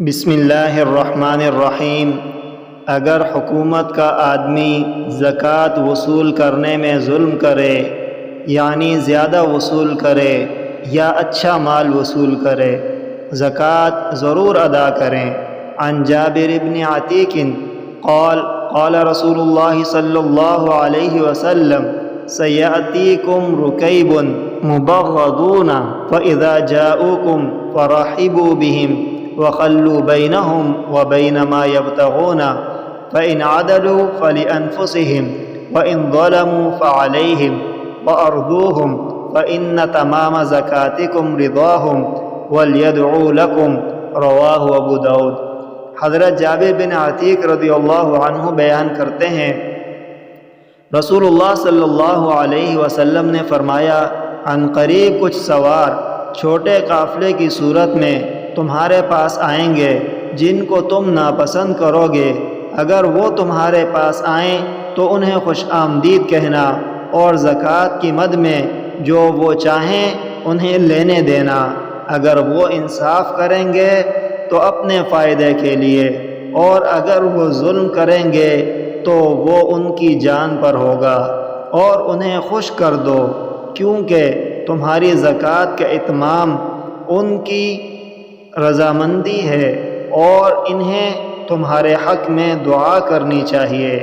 بسم اللہ الرحمن الرحیم۔ اگر حکومت کا آدمی زکوٰۃ وصول کرنے میں ظلم کرے، یعنی زیادہ وصول کرے یا اچھا مال وصول کرے، زکوٰۃ ضرور ادا کریں۔ عن جابر بن عتیق قال قال رسول اللہ صلی اللہ علیہ وسلم سیأتیکم رکیب مبغضون فإذا جاؤکم فرحبوا بهم وخلوا بينهم وبين ما يبتغون فإن عدلوا فلأنفسهم وإن ظلموا فعليهم وأرضوهم فإن تمام زكاتكم رضاهم وليدعوا لكم رواہ ابو داؤد۔ حضرت جابر بن عتیق رضی اللہ عنہ بیان کرتے ہیں، رسول اللہ صلی اللہ علیہ وسلم نے فرمایا، عن قریب کچھ سوار چھوٹے قافلے کی صورت میں تمہارے پاس آئیں گے جن کو تم ناپسند کرو گے۔ اگر وہ تمہارے پاس آئیں تو انہیں خوش آمدید کہنا اور زکوٰۃ کی مد میں جو وہ چاہیں انہیں لینے دینا۔ اگر وہ انصاف کریں گے تو اپنے فائدے کے لیے، اور اگر وہ ظلم کریں گے تو وہ ان کی جان پر ہوگا، اور انہیں خوش کر دو، کیونکہ تمہاری زکوٰۃ کا اتمام ان کی رضامندی ہے، اور انہیں تمہارے حق میں دعا کرنی چاہیے۔